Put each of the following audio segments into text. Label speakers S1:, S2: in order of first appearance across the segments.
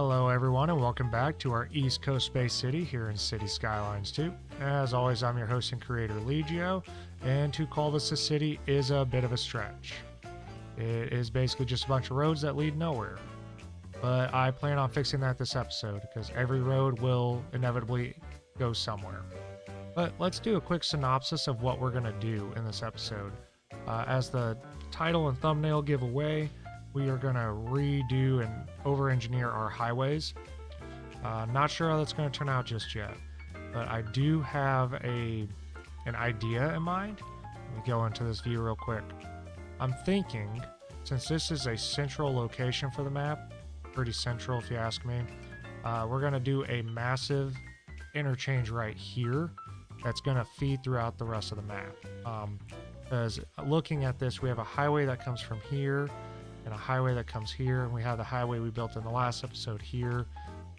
S1: Hello everyone and welcome back to our East Coast Space City here in City Skylines 2. As always, I'm your host and creator Legio, and to call this a city is a bit of a stretch. It is basically just a bunch of roads that lead nowhere. But I plan on fixing that this episode, because every road will inevitably go somewhere. But let's do a quick synopsis of what we're going to do in this episode. As the title and thumbnail give away, we are going to redo and over-engineer our highways. Not sure how that's going to turn out just yet, but I do have an idea in mind. Let me go into this view real quick. I'm thinking, since this is a central location for the map, pretty central if you ask me, we're going to do a massive interchange right here that's going to feed throughout the rest of the map. Because looking at this, we have a highway that comes from here and a highway that comes here, and we have the highway we built in the last episode here,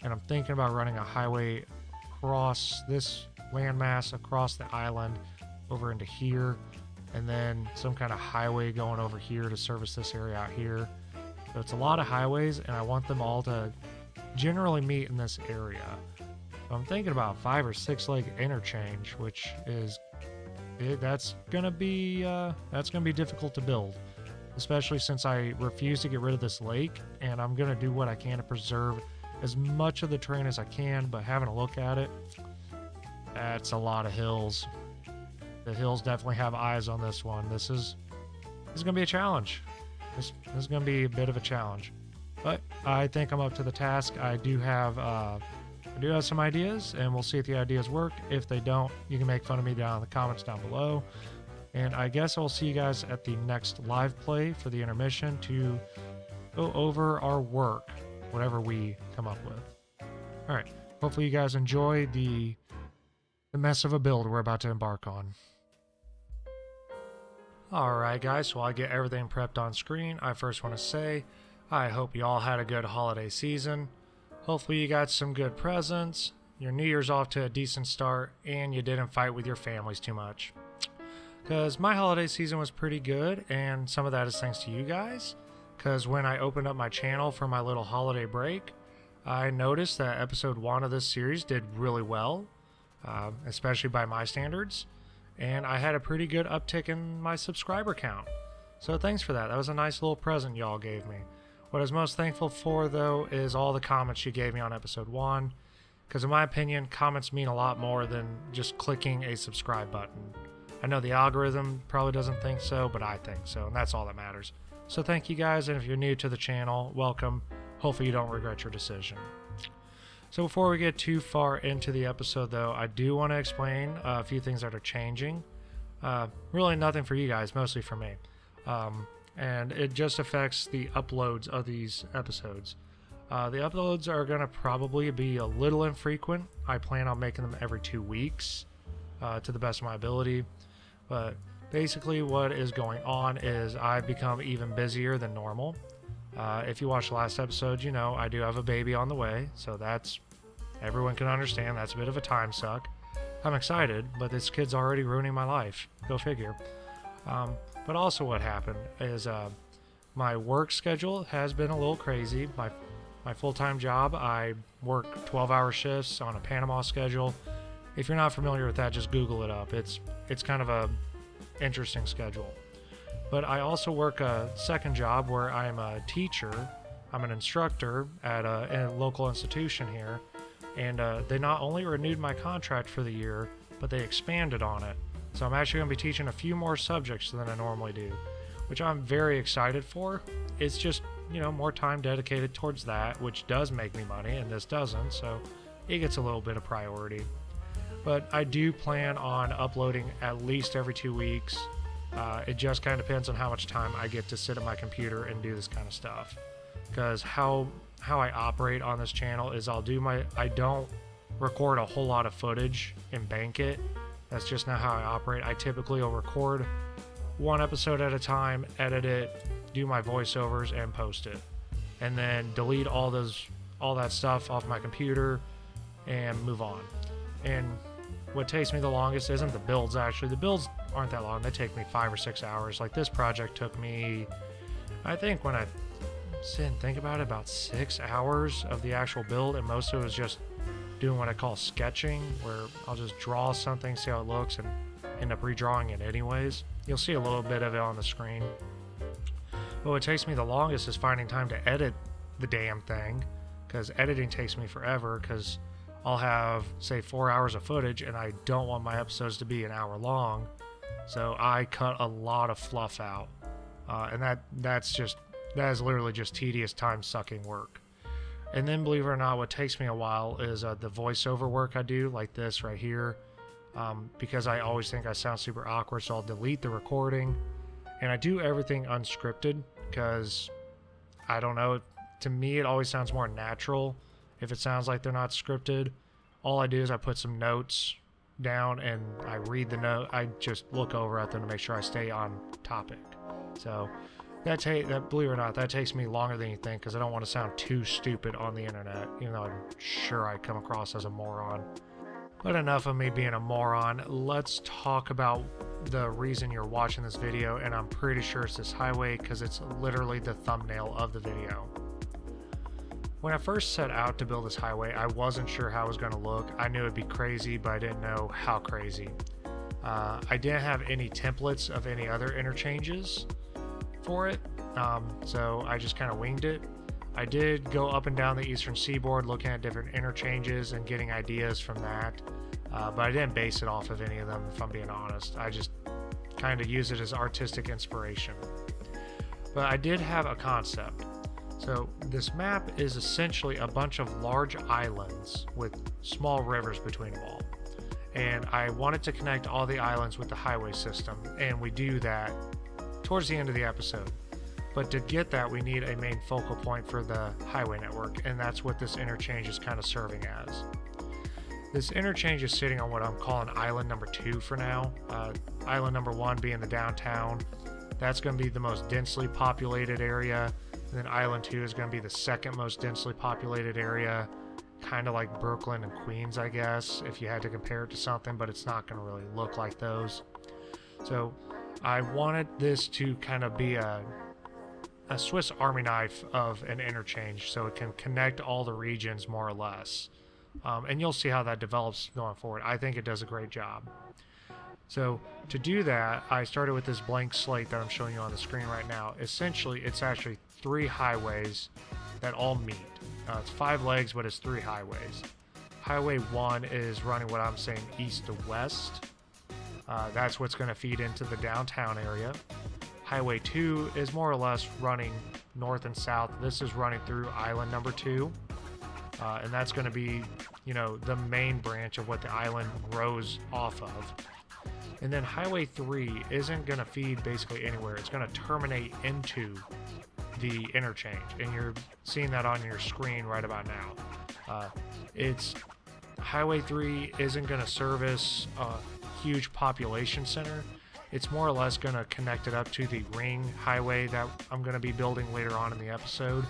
S1: and I'm thinking about running a highway across this landmass, across the island, over into here, and then some kind of highway going over here to service this area out here. So it's a lot of highways, and I want them all to generally meet in this area. So I'm thinking about 5 or 6 leg interchange, which is that's gonna be difficult to build, especially since I refuse to get rid of this lake, and I'm gonna do what I can to preserve as much of the terrain as I can. But having a look at it, that's a lot of hills. The hills definitely have eyes on this one. This is gonna be a challenge. This is gonna be a bit of a challenge, but I think I'm up to the task. I do have some ideas, and we'll see if the ideas work. If they don't, you can make fun of me down in the comments down below. And I guess I'll see you guys at the next live play for the intermission to go over our work, whatever we come up with. All right, hopefully you guys enjoy the mess of a build we're about to embark on. All right, guys, so while I get everything prepped on screen, I first want to say I hope you all had a good holiday season. Hopefully you got some good presents, your New Year's off to a decent start, and you didn't fight with your families too much. Because my holiday season was pretty good, and some of that is thanks to you guys. Because when I opened up my channel for my little holiday break, I noticed that episode 1 of this series did really well, especially by my standards, and I had a pretty good uptick in my subscriber count. So thanks for that. That was a nice little present y'all gave me. What I was most thankful for, though, is all the comments you gave me on episode 1, because in my opinion, comments mean a lot more than just clicking a subscribe button. I know the algorithm probably doesn't think so, but I think so, and that's all that matters. So thank you guys, and if you're new to the channel, welcome. Hopefully you don't regret your decision. So before we get too far into the episode, though, I do want to explain a few things that are changing. Really nothing for you guys, mostly for me. And it just affects the uploads of these episodes. The uploads are going to probably be a little infrequent. I plan on making them every 2 weeks to the best of my ability. But basically what is going on is I've become even busier than normal. If you watched the last episode, you know I do have a baby on the way. So that's, everyone can understand, that's a bit of a time suck. I'm excited, but this kid's already ruining my life. Go figure. But also what happened is my work schedule has been a little crazy. My full-time job, I work 12-hour shifts on a Panama schedule. If you're not familiar with that, just Google it up. It's kind of a interesting schedule. But I also work a second job where I'm a teacher. I'm an instructor at a local institution here. And they not only renewed my contract for the year, but they expanded on it. So I'm actually going to be teaching a few more subjects than I normally do, which I'm very excited for. It's just, more time dedicated towards that, which does make me money, and this doesn't, so it gets a little bit of priority. But I do plan on uploading at least every 2 weeks. It just kind of depends on how much time I get to sit at my computer and do this kind of stuff. Because how I operate on this channel is I don't record a whole lot of footage and bank it. That's just not how I operate. I typically will record 1 episode at a time, edit it, do my voiceovers, and post it. And then delete all that stuff off my computer and move on. And what takes me the longest isn't the builds, actually. The builds aren't that long. They take me 5 or 6 hours. Like this project took me, I think when I sit and think about it, about 6 hours of the actual build, and most of it was just doing what I call sketching, where I'll just draw something, see how it looks, and end up redrawing it anyways. You'll see a little bit of it on the screen. But what takes me the longest is finding time to edit the damn thing, because editing takes me forever, because I'll have, say, 4 hours of footage, and I don't want my episodes to be an hour long, so I cut a lot of fluff out. And that is literally just tedious, time-sucking work. And then, believe it or not, what takes me a while is the voiceover work I do, like this right here, because I always think I sound super awkward, so I'll delete the recording. And I do everything unscripted, because, I don't know, to me it always sounds more natural if it sounds like they're not scripted. All I do is I put some notes down and I read the note. I just look over at them to make sure I stay on topic. So that believe it or not, that takes me longer than you think, because I don't want to sound too stupid on the internet, even though I'm sure I come across as a moron. But enough of me being a moron. Let's talk about the reason you're watching this video, and I'm pretty sure it's this highway, because it's literally the thumbnail of the video. When I first set out to build this highway, I wasn't sure how it was going to look. I knew it'd be crazy, but I didn't know how crazy. I didn't have any templates of any other interchanges for it, so I just kind of winged it. I did go up and down the eastern seaboard looking at different interchanges and getting ideas from that, but I didn't base it off of any of them, if I'm being honest. I just kind of use it as artistic inspiration. But I did have a concept. So this map is essentially a bunch of large islands with small rivers between them all. And I wanted to connect all the islands with the highway system, and we do that towards the end of the episode. But to get that, we need a main focal point for the highway network, and that's what this interchange is kind of serving as. This interchange is sitting on what I'm calling island number 2 for now. Island number 1 being the downtown. That's going to be the most densely populated area. And then island 2 is going to be the second most densely populated area, kind of like Brooklyn and Queens, I guess, if you had to compare it to something, but it's not going to really look like those. So I wanted this to kind of be a Swiss Army knife of an interchange, so it can connect all the regions more or less. And you'll see how that develops going forward. I think it does a great job. So to do that, I started with this blank slate that I'm showing you on the screen right now. Essentially, it's actually 3 highways that all meet. It's 5 legs, but it's 3 highways. Highway 1 is running what I'm saying east to west. That's what's going to feed into the downtown area. Highway 2 is more or less running north and south. This is running through island number 2. And that's going to be, the main branch of what the island grows off of. And then Highway 3 isn't going to feed basically anywhere. It's going to terminate into the interchange. And you're seeing that on your screen right about now. Highway 3 isn't going to service a huge population center. It's more or less going to connect it up to the ring highway that I'm going to be building later on in the episode.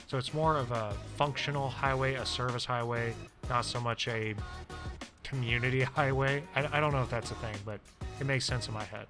S1: So it's more of a functional highway, a service highway, not so much a community highway. I don't know if that's a thing, but it makes sense in my head.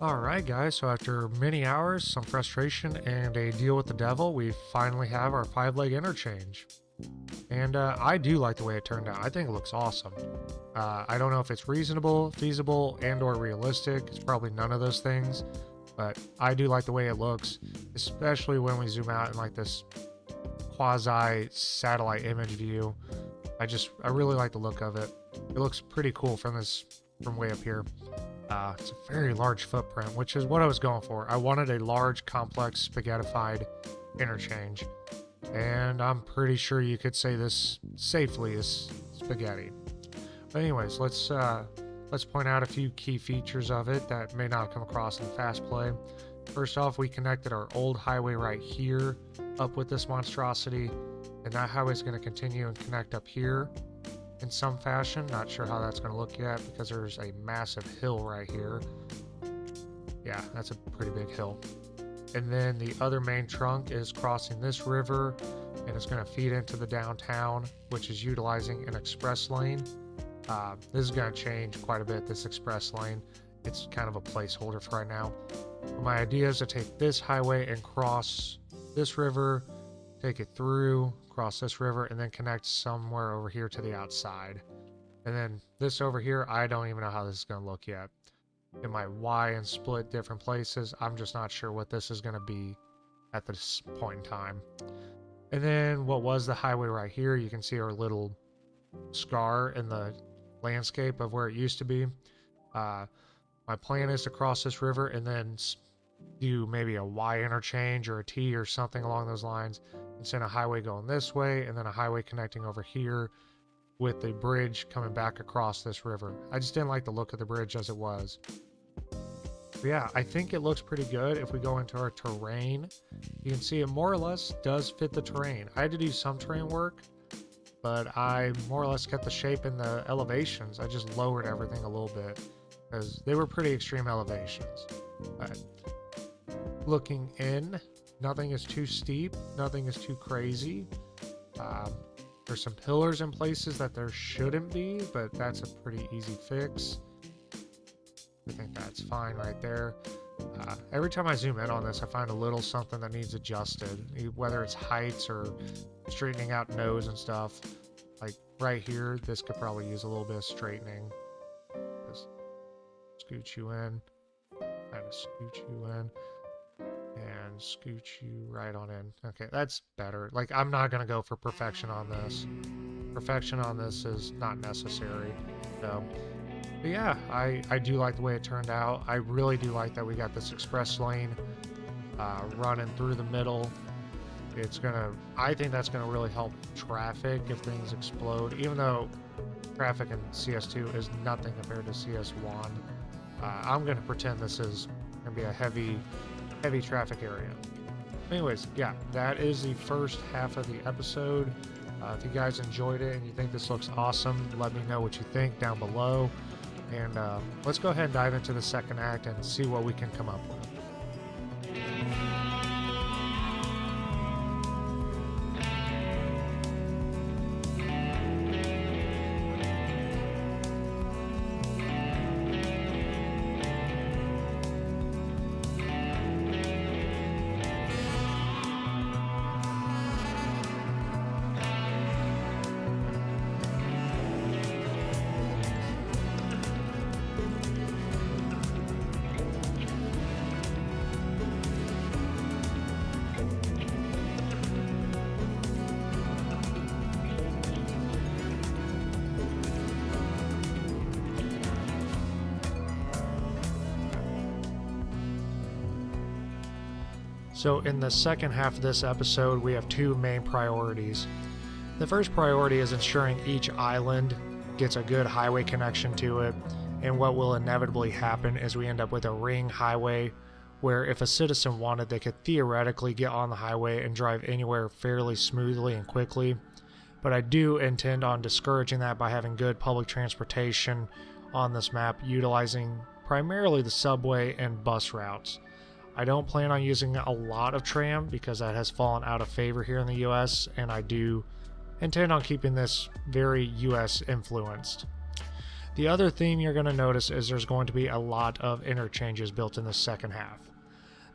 S1: Alright guys, so after many hours, some frustration, and a deal with the devil, we finally have our 5-leg interchange. And I do like the way it turned out. I think it looks awesome. I don't know if it's reasonable, feasible, and or realistic. It's probably none of those things. But I do like the way it looks, especially when we zoom out in like this quasi satellite image view. I really like the look of it. It looks pretty cool from way up here. It's a very large footprint, which is what I was going for. I wanted a large, complex, spaghettified interchange. And I'm pretty sure you could say this safely is spaghetti. But anyways, let's point out a few key features of it that may not come across in fast play. First off, we connected our old highway right here up with this monstrosity, and that highway is going to continue and connect up here in some fashion. Not sure how that's going to look yet because there's a massive hill right here. Yeah, that's a pretty big hill. And then the other main trunk is crossing this river, and it's going to feed into the downtown, which is utilizing an express lane. This is going to change quite a bit, this express lane. It's kind of a placeholder for right now. But my idea is to take this highway and cross this river, take it through, cross this river, and then connect somewhere over here to the outside. And then this over here, I don't even know how this is going to look yet. It might Y and split different places. I'm just not sure what this is going to be at this point in time. And then what was the highway right here, you can see our little scar in the landscape of where it used to be. My plan is to cross this river and then do maybe a Y interchange or a T or something along those lines, and send a highway going this way and then a highway connecting over here with the bridge coming back across this river. I just didn't like the look of the bridge as it was. But yeah, I think it looks pretty good. If we go into our terrain, you can see it more or less does fit the terrain. I had to do some terrain work, but I more or less kept the shape and the elevations. I just lowered everything a little bit because they were pretty extreme elevations. But looking in, nothing is too steep, nothing is too crazy. There's some pillars in places that there shouldn't be, but that's a pretty easy fix. I think that's fine right there. Every time I zoom in on this, I find a little something that needs adjusted, whether it's heights or straightening out nose and stuff. Like right here, this could probably use a little bit of straightening. Just scoot you in, kind of scoot you in, and scoot you right on in. Okay, that's better. Like, I'm not going to go for perfection on this. Perfection on this is not necessary. So, but yeah, I do like the way it turned out. I really do like that we got this express lane running through the middle. I think that's gonna really help traffic if things explode, even though traffic in CS2 is nothing compared to CS1. I'm gonna pretend this is gonna be a heavy traffic area. Anyways, yeah, that is the first half of the episode. If you guys enjoyed it and you think this looks awesome, let me know what you think down below. And let's go ahead and dive into the second act and see what we can come up with. So in the second half of this episode, we have two main priorities. The first priority is ensuring each island gets a good highway connection to it, and what will inevitably happen is we end up with a ring highway where if a citizen wanted, they could theoretically get on the highway and drive anywhere fairly smoothly and quickly. But I do intend on discouraging that by having good public transportation on this map, utilizing primarily the subway and bus routes. I don't plan on using a lot of tram because that has fallen out of favor here in the US, and I do intend on keeping this very US influenced. The other theme you're going to notice is there's going to be a lot of interchanges built in the second half.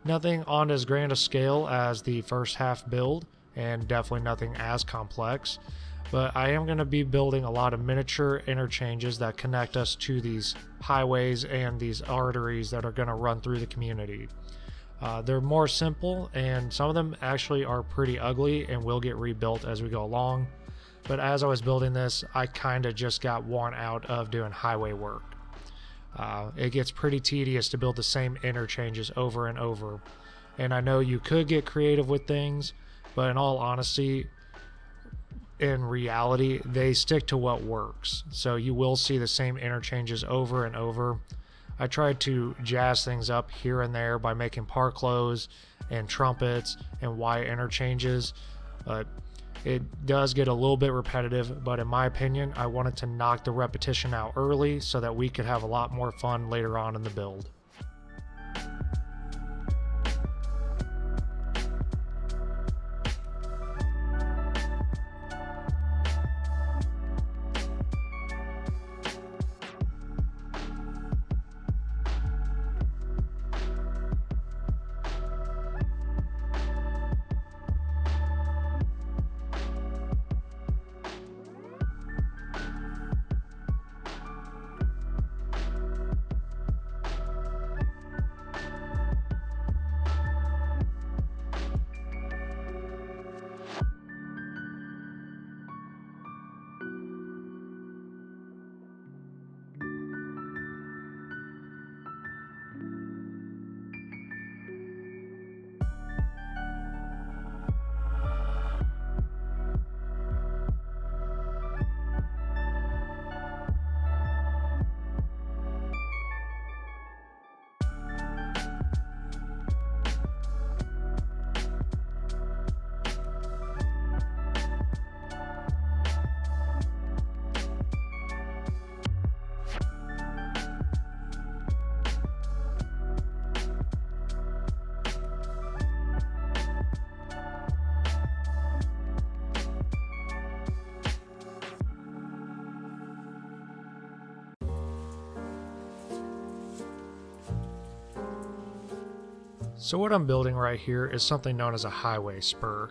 S1: Nothing on as grand a scale as the first half build, and definitely nothing as complex, but I am going to be building a lot of miniature interchanges that connect us to these highways and these arteries that are going to run through the community. They're more simple, and some of them actually are pretty ugly and will get rebuilt as we go along. But as I was building this, I kind of just got worn out of doing highway work. It gets pretty tedious to build the same interchanges over and over. And I know you could get creative with things, but in all honesty, in reality, they stick to what works. So you will see the same interchanges over and over. I tried to jazz things up here and there by making park lows and trumpets and Y interchanges, but it does get a little bit repetitive. But in my opinion, I wanted to knock the repetition out early so that we could have a lot more fun later on in the build. So what I'm building right here is something known as a highway spur.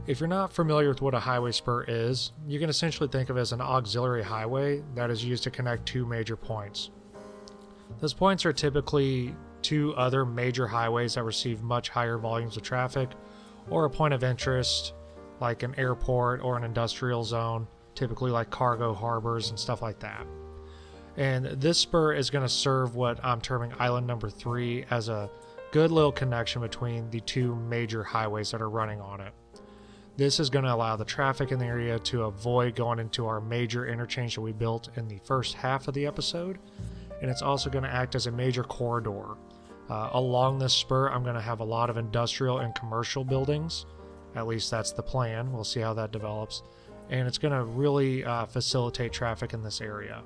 S1: If you're not familiar with what a highway spur is, you can essentially think of it as an auxiliary highway that is used to connect two major points. Those points are typically two other major highways that receive much higher volumes of traffic, or a point of interest like an airport or an industrial zone, typically like cargo harbors and stuff like that. And this spur is going to serve what I'm terming island number 3 as a good little connection between the two major highways that are running on it. This is going to allow the traffic in the area to avoid going into our major interchange that we built in the first half of the episode, and it's also going to act as a major corridor. Along this spur, I'm going to have a lot of industrial and commercial buildings. At least that's the plan. We'll see how that develops. And it's going to really facilitate traffic in this area.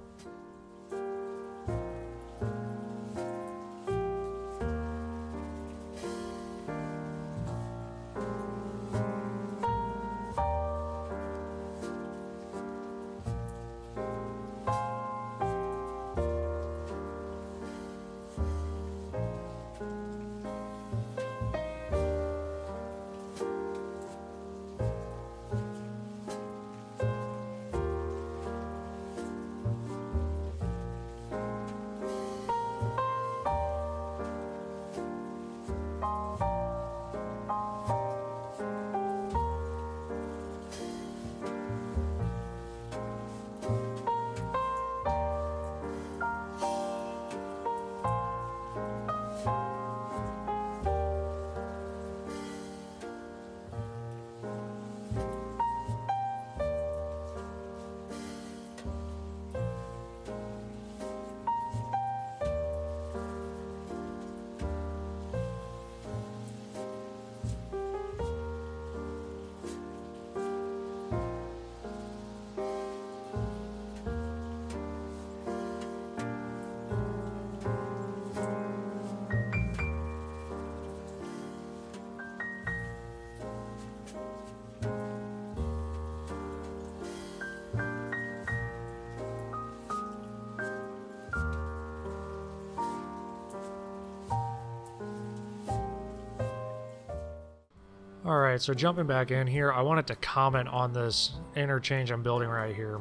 S1: Alright, so jumping back in here, I wanted to comment on this interchange I'm building right here.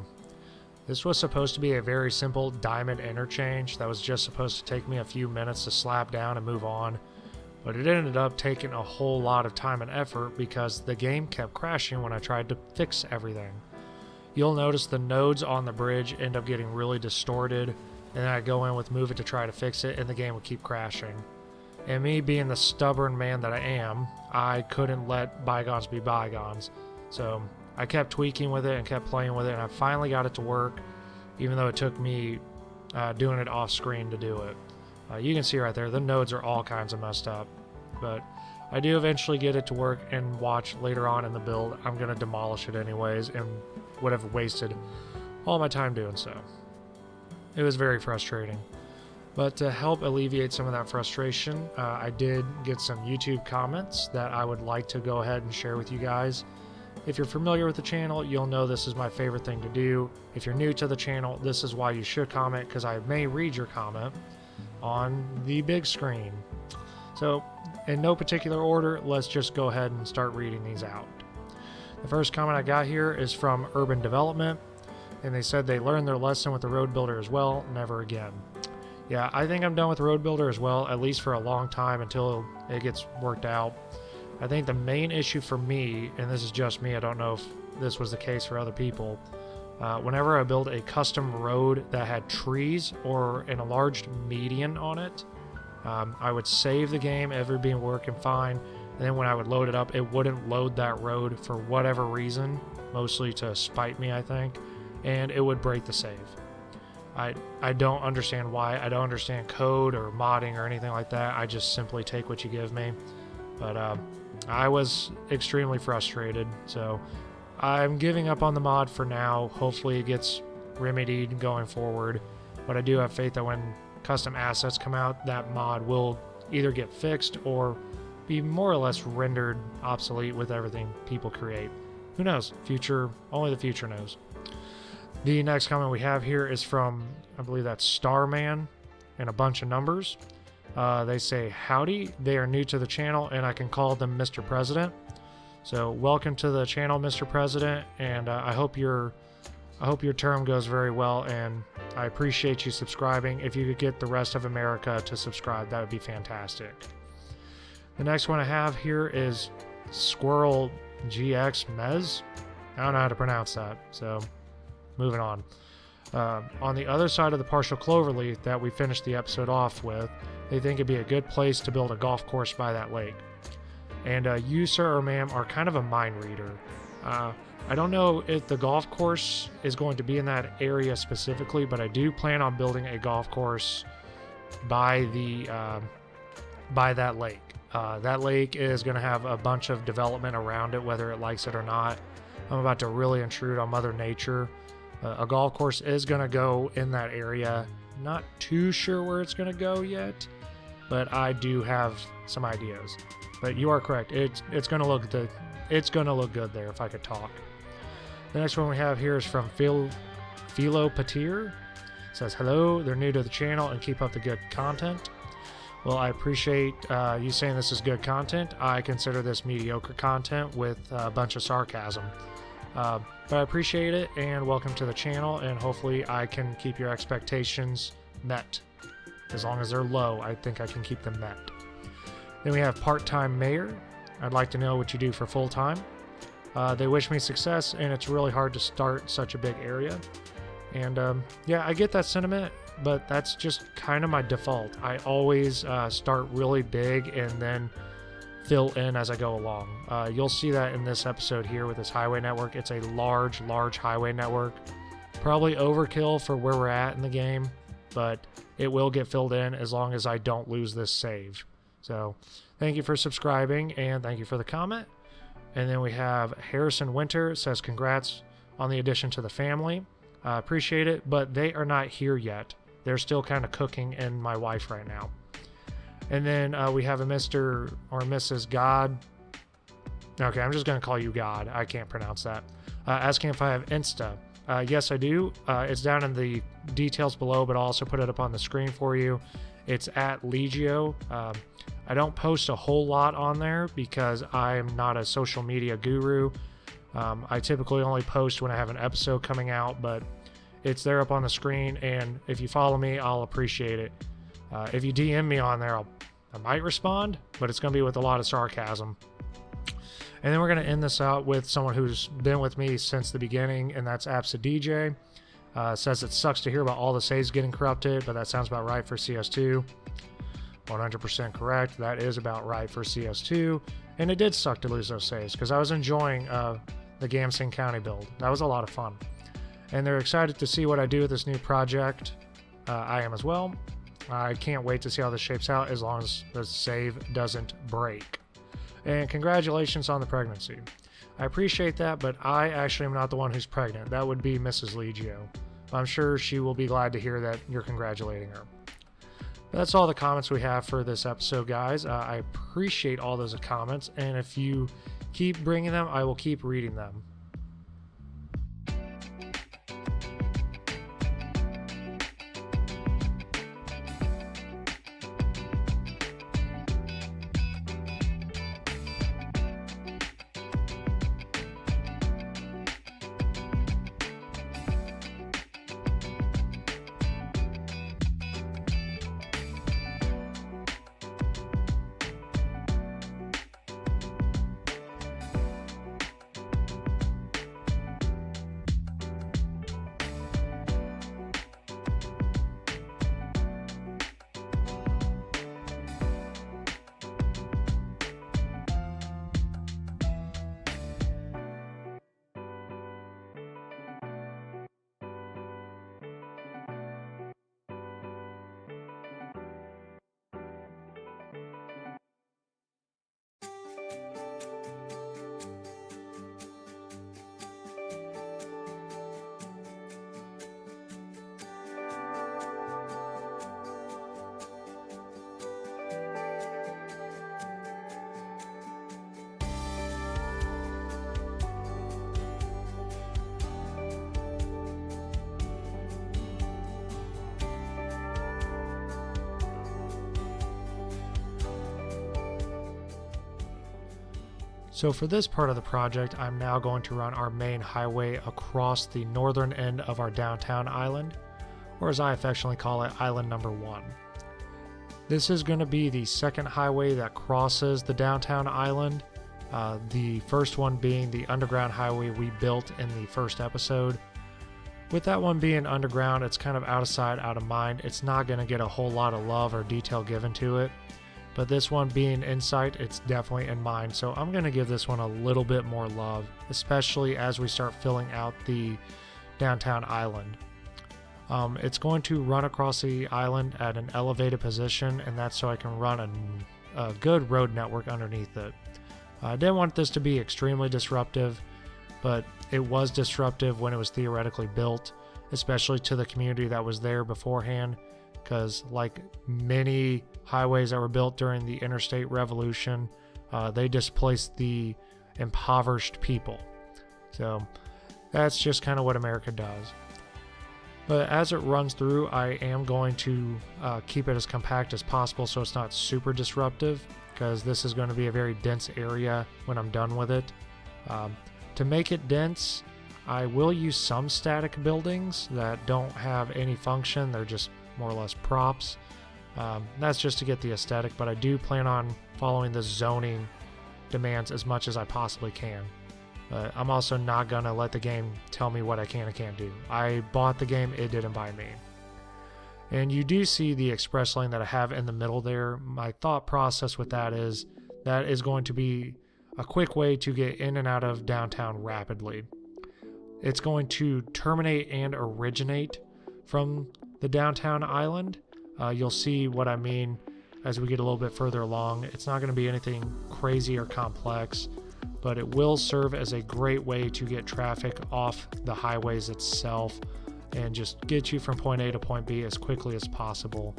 S1: This was supposed to be a very simple diamond interchange that was just supposed to take me a few minutes to slap down and move on, but it ended up taking a whole lot of time and effort because the game kept crashing when I tried to fix everything. You'll notice the nodes on the bridge end up getting really distorted, and then I go in with Move It to try to fix it, and the game would keep crashing. And me being the stubborn man that I am, I couldn't let bygones be bygones. So I kept tweaking with it and kept playing with it, and I finally got it to work, even though it took me doing it off screen to do it. You can see right there, the nodes are all kinds of messed up. But I do eventually get it to work, and watch later on in the build, I'm going to demolish it anyways, and would have wasted all my time doing so. It was very frustrating. But to help alleviate some of that frustration, I did get some YouTube comments that I would like to go ahead and share with you guys. If you're familiar with the channel, you'll know this is my favorite thing to do. If you're new to the channel, this is why you should comment, because I may read your comment on the big screen. So, in no particular order, let's just go ahead and start reading these out. The first comment I got here is from Urban Development, and they said they learned their lesson with the Road Builder as well, never again. Yeah, I think I'm done with Road Builder as well, at least for a long time until it gets worked out. I think the main issue for me, and this is just me, I don't know if this was the case for other people, whenever I build a custom road that had trees or an enlarged median on it, I would save the game, everything working fine, and then when I would load it up, it wouldn't load that road for whatever reason, mostly to spite me, I think, and it would break the save. I don't understand why. I don't understand code or modding or anything like that. I just simply take what you give me. But I was extremely frustrated, so I'm giving up on the mod for now. Hopefully it gets remedied going forward, but I do have faith that when custom assets come out, that mod will either get fixed or be more or less rendered obsolete with everything people create. Who knows? Only the future knows. The next comment we have here is from, I believe that's Starman, and a bunch of numbers. They say, howdy, they are new to the channel, and I can call them Mr. President. So welcome to the channel, Mr. President, and I hope your term goes very well, and I appreciate you subscribing. If you could get the rest of America to subscribe, that would be fantastic. The next one I have here is Squirrel GX Mez. I don't know how to pronounce that, so moving on. On the other side of the partial cloverleaf that we finished the episode off with, they think it'd be a good place to build a golf course by that lake. And you, sir or ma'am, are kind of a mind reader. I don't know if the golf course is going to be in that area specifically, but I do plan on building a golf course by that lake. That lake is going to have a bunch of development around it, whether it likes it or not. I'm about to really intrude on Mother Nature. A golf course is going to go in that area. Not too sure where it's going to go yet, but I do have some ideas. But you are correct. It's going to look good. It's going to look good there if I could talk. The next one we have here is from Philo Patir. Says, hello, they're new to the channel and keep up the good content. Well, I appreciate you saying this is good content. I consider this mediocre content with a bunch of sarcasm. But I appreciate it, and welcome to the channel, and hopefully I can keep your expectations met. As long as they're low, I think I can keep them met. Then we have Part-Time Mayor. I'd like to know what you do for full-time. They wish me success, and it's really hard to start such a big area. And yeah, I get that sentiment, but that's just kind of my default. I always start really big and then fill in as I go along. You'll see that in this episode here with this highway network. It's a large highway network. Probably overkill for where we're at in the game, but it will get filled in as long as I don't lose this save. So thank you for subscribing, and thank you for the comment. And then we have Harrison Winter says, congrats on the addition to the family. Appreciate it, but they are not here yet. They're still kind of cooking in my wife right now. And then we have a Mr. or Mrs. God. Okay, I'm just going to call you God. I can't pronounce that. Asking if I have Insta. Yes, I do. It's down in the details below, but I'll also put it up on the screen for you. It's at Legio. I don't post a whole lot on there because I'm not a social media guru. I typically only post when I have an episode coming out, but it's there up on the screen, and if you follow me, I'll appreciate it. If you DM me on there, I might respond, but it's going to be with a lot of sarcasm. And then we're going to end this out with someone who's been with me since the beginning, and that's AssetsImporter. Says it sucks to hear about all the saves getting corrupted, but that sounds about right for CS2. 100% correct. That is about right for CS2. And it did suck to lose those saves because I was enjoying the Gamsing County build. That was a lot of fun. And they're excited to see what I do with this new project. I am as well. I can't wait to see how this shapes out as long as the save doesn't break. And congratulations on the pregnancy. I appreciate that, but I actually am not the one who's pregnant. That would be Mrs. Legio. I'm sure she will be glad to hear that you're congratulating her. But that's all the comments we have for this episode, guys. I appreciate all those comments, and if you keep bringing them, I will keep reading them. So for this part of the project, I'm now going to run our main highway across the northern end of our downtown island, or as I affectionately call it, island number 1. This is going to be the second highway that crosses the downtown island, the first one being the underground highway we built in the first episode. With that one being underground, it's kind of out of sight, out of mind. It's not going to get a whole lot of love or detail given to it. But this one being in sight, it's definitely in mind. So I'm going to give this one a little bit more love, especially as we start filling out the downtown island. It's going to run across the island at an elevated position, and that's so I can run a good road network underneath it. I didn't want this to be extremely disruptive, but it was disruptive when it was theoretically built, especially to the community that was there beforehand, because like many highways that were built during the interstate revolution, they displaced the impoverished people. So that's just kind of what America does. But as it runs through, I am going to keep it as compact as possible so it's not super disruptive, because this is going to be a very dense area when I'm done with it. To make it dense, I will use some static buildings that don't have any function. They're just more or less props. That's just to get the aesthetic, but I do plan on following the zoning demands as much as I possibly can. But I'm also not going to let the game tell me what I can and can't do. I bought the game, it didn't buy me. And you do see the express lane that I have in the middle there. My thought process with that is going to be a quick way to get in and out of downtown rapidly. It's going to terminate and originate from the downtown island. You'll see what I mean as we get a little bit further along. It's not going to be anything crazy or complex, but it will serve as a great way to get traffic off the highways itself and just get you from point A to point B as quickly as possible.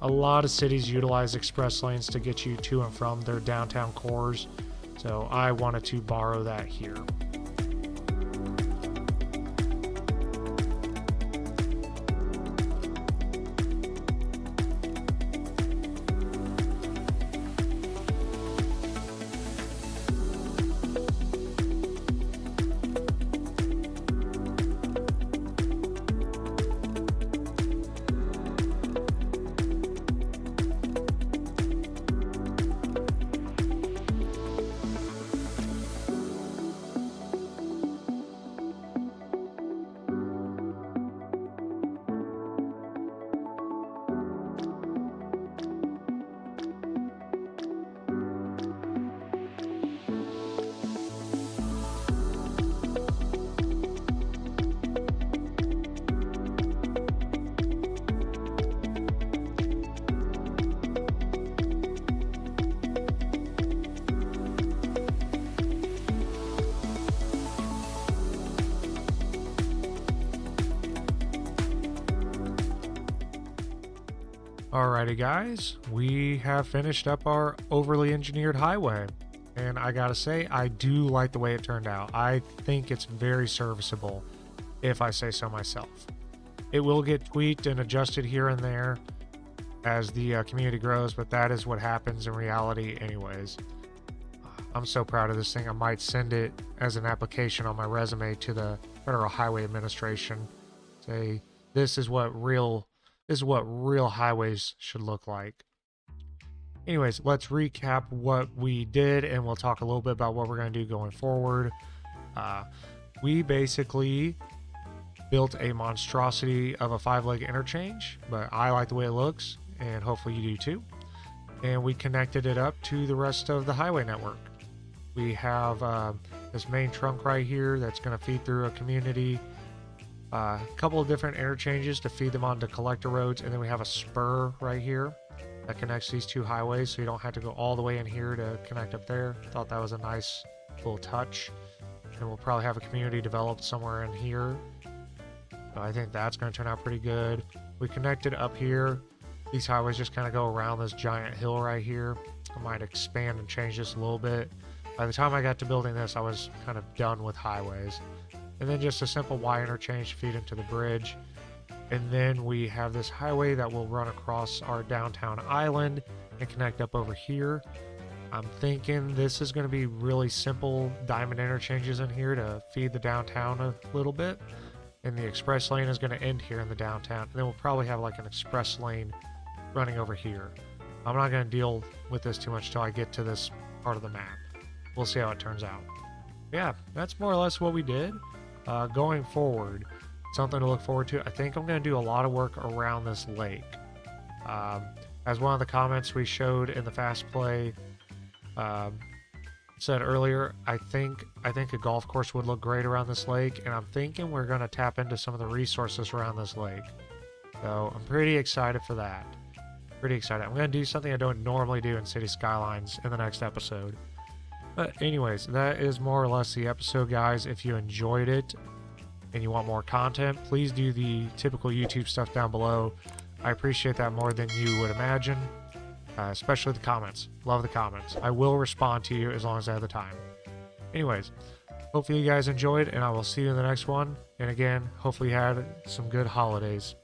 S1: A lot of cities utilize express lanes to get you to and from their downtown cores, so I wanted to borrow that here. Alrighty guys, we have finished up our overly engineered highway. And I gotta say, I do like the way it turned out. I think it's very serviceable, if I say so myself. It will get tweaked and adjusted here and there as the community grows, but that is what happens in reality anyways. I'm so proud of this thing. I might send it as an application on my resume to the Federal Highway Administration. Say, this is what real highways should look like. Anyways, let's recap what we did, and we'll talk a little bit about what we're going to do going forward. We basically built a monstrosity of a 5-leg interchange, but I like the way it looks, and hopefully you do too. And we connected it up to the rest of the highway network. We have this main trunk right here that's going to feed through a community. A couple of different interchanges to feed them onto collector roads, and then we have a spur right here that connects these two highways, so you don't have to go all the way in here to connect up there. Thought that was a nice little touch. And we'll probably have a community developed somewhere in here. So I think that's going to turn out pretty good. We connected up here. These highways just kind of go around this giant hill right here. I might expand and change this a little bit. By the time I got to building this, I was kind of done with highways. And then just a simple Y interchange to feed into the bridge. And then we have this highway that will run across our downtown island and connect up over here. I'm thinking this is going to be really simple diamond interchanges in here to feed the downtown a little bit. And the express lane is going to end here in the downtown. And then we'll probably have like an express lane running over here. I'm not going to deal with this too much till I get to this part of the map. We'll see how it turns out. Yeah, that's more or less what we did. Going forward, something to look forward to. I think I'm going to do a lot of work around this lake. As one of the comments we showed in the fast play said earlier, I think a golf course would look great around this lake, and I'm thinking we're going to tap into some of the resources around this lake. So I'm pretty excited for that. Pretty excited. I'm going to do something I don't normally do in City Skylines in the next episode. But anyways, that is more or less the episode, guys. If you enjoyed it and you want more content, please do the typical YouTube stuff down below. I appreciate that more than you would imagine, especially the comments. Love the comments. I will respond to you as long as I have the time. Anyways, hopefully you guys enjoyed, and I will see you in the next one. And again, hopefully you had some good holidays.